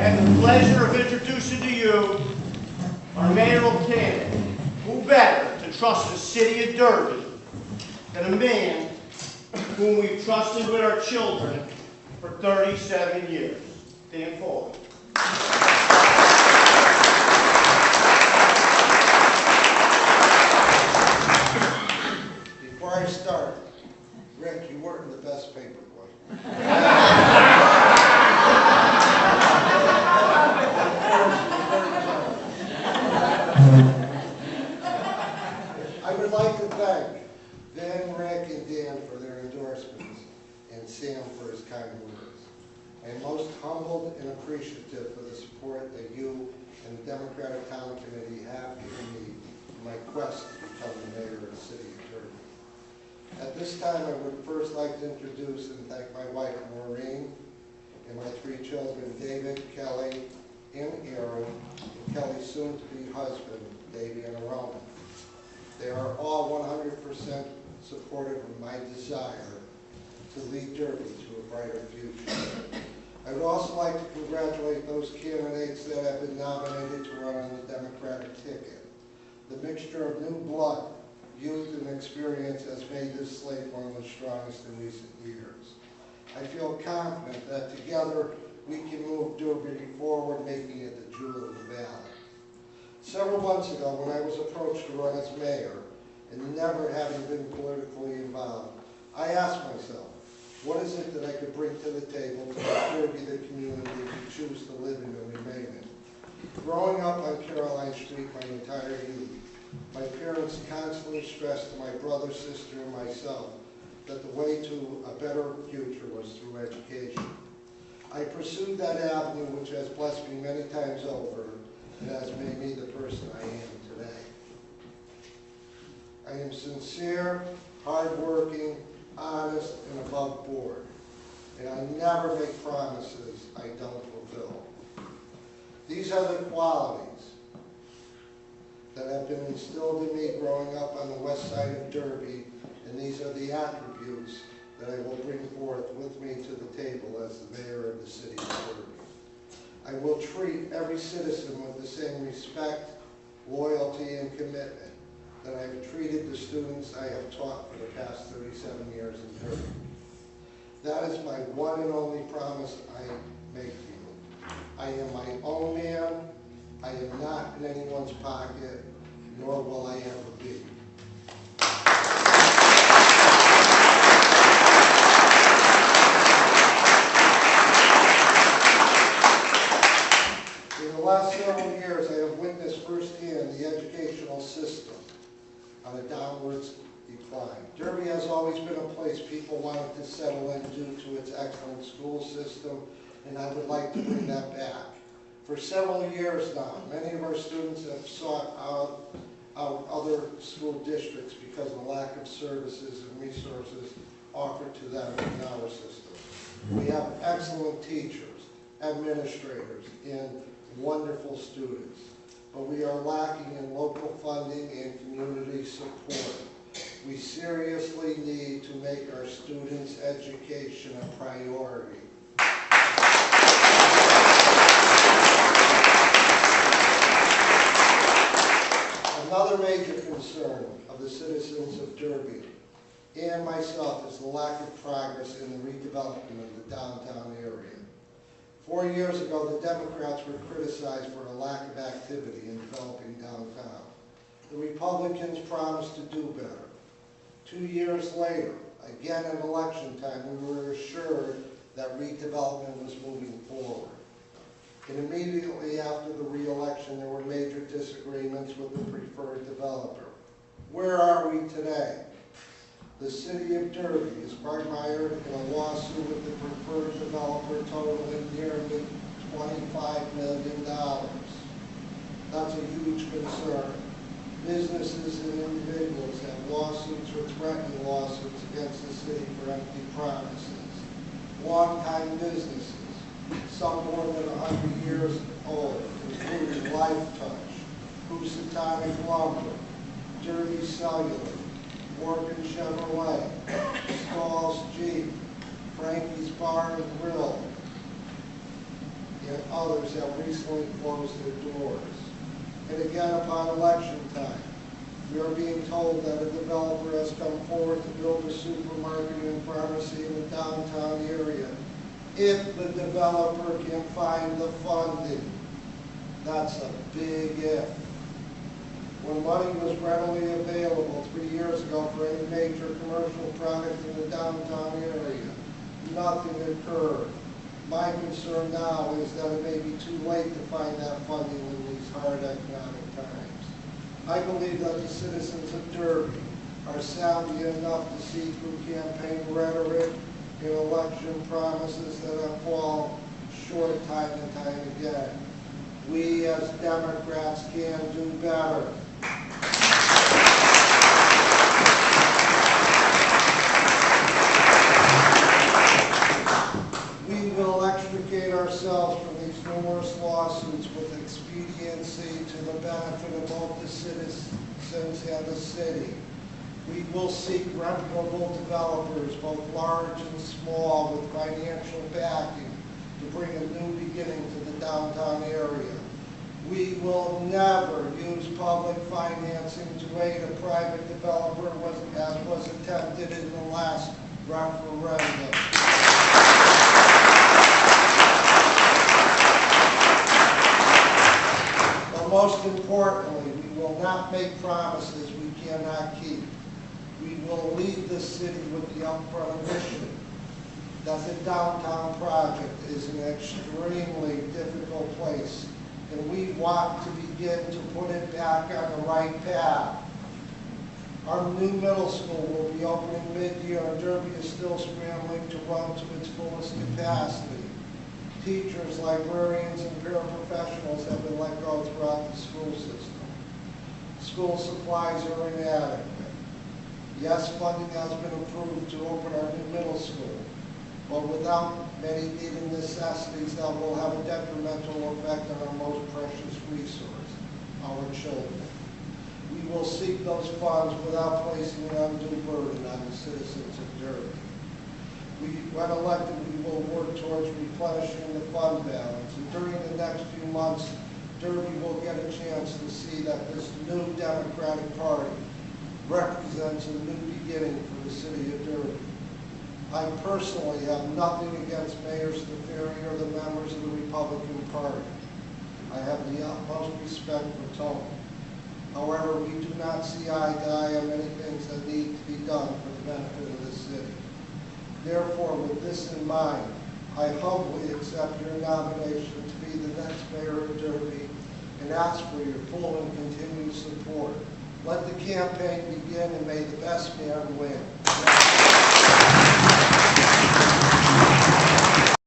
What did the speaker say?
have the pleasure of introducing to you our mayoral candidate. Who better to trust the city of Derby than a man whom we've trusted with our children for 37 years, Dan Foley. Before I start, Rick, you weren't the best paper boy. I would like to thank Ben, Rick, and Dan for their endorsements, and Sam for his kind words. I am most humbled and appreciative for the support that you and the Democratic Town Committee have given me in my quest to become the mayor of the city of Derby. At this time, I would first like to introduce and thank my wife, Maureen, and my three children, David, Kelly, and Aaron, and Kelly's soon-to-be husband, Davey and Arona. They are all 100% supportive of my desire to lead Derby to a brighter future. I would also like to congratulate those candidates that have been nominated to run on the Democratic ticket. The mixture of new blood, youth, and experience has made this slate one of the strongest in recent years. I feel confident that together we can move Derby forward, making it the jewel of the valley. Several months ago, when I was approached to run as mayor, and never having been politically involved, I asked myself, what is it that I could bring to the table to make Derby the community we choose to live in and remain in? Growing up on Caroline Street my entire youth, my parents constantly stressed to my brother, sister, and myself that the way to a better future was through education. I pursued that avenue, which has blessed me many times over and has made me the person I am today. I am sincere, hardworking, honest, and above board, and I never make promises I don't fulfill. These are the qualities that have been instilled in me growing up on the west side of Derby, and these are the attributes that I will bring forth with me to the table as the mayor of the city of Derby. I will treat every citizen with the same respect, loyalty, and commitment that I have treated the students I have taught for the past 37 years in Derby. That is my one and only promise I make to you. I am my own man. I am not in anyone's pocket, nor will I ever be. In the last several years, I have witnessed firsthand the educational system on a downwards decline. Derby has always been a place people wanted to settle in due to its excellent school system, and I would like to bring that back. For several years now, many of our students have sought out other school districts because of the lack of services and resources offered to them in our system. We have excellent teachers, administrators, and wonderful students, but we are lacking in local funding and community support. We seriously need to make our students' education a priority. Another major concern of the citizens of Derby and myself is the lack of progress in the redevelopment of the downtown area. 4 years ago, the Democrats were criticized for a lack of activity in developing downtown. The Republicans promised to do better. 2 years later, again at election time, we were assured that redevelopment was moving forward. And immediately after the re-election, there were major disagreements with the preferred developer. Where are we today? The city of Derby is mired in a lawsuit with the preferred developer totaling nearly $25 million. That's a huge concern. Businesses and individuals have lawsuits or threatening lawsuits against the city for empty promises. Long-time businesses, some more than 100 years old, including Life Touch, Housatonic Lumber, Derby Cellular, Morgan Chevrolet, Stalls Jeep, Frankie's Bar and Grill, and others have recently closed their doors. And again, upon election time, we are being told that a developer has come forward to build a supermarket and pharmacy in the downtown area if the developer can find the funding. That's a big if. When money was readily available 3 years ago for any major commercial project in the downtown area, nothing occurred. My concern now is that it may be too late to find that funding in these hard economic times. I believe that the citizens of Derby are savvy enough to see through campaign rhetoric and election promises that have fallen short time and time again. We as Democrats can do better. We will extricate ourselves from these numerous lawsuits with expediency to the benefit of both the citizens and the city. We will seek reputable developers, both large and small, with financial backing to bring a new beginning to the downtown area. We will never use public financing to aid a private developer as was attempted in the last referendum. But most importantly, we will not make promises we cannot keep. We will lead the city with the upfront admission that the downtown project is an extremely difficult place, and we want to begin to put it back on the right path. Our new middle school will be opening mid-year, and Derby is still scrambling to run to its fullest capacity. Teachers, librarians, and paraprofessionals have been let go throughout the school system. School supplies are inadequate. Yes, funding has been approved to open our new middle school, but without many needed necessities that will have a detrimental effect on our most precious resource, our children. We will seek those funds without placing an undue burden on the citizens of Derby. When elected, we will work towards replenishing the fund balance, and during the next few months, Derby will get a chance to see that this new Democratic Party represents a new beginning for the city of Derby. I personally have nothing against Mayor Stefani or the members of the Republican Party. I have the utmost respect for Tony. However, we do not see eye to eye on many things that need to be done for the benefit of the city. Therefore, with this in mind, I humbly accept your nomination to be the next mayor of Derby and ask for your full and continued support. Let the campaign begin, and may the best man win.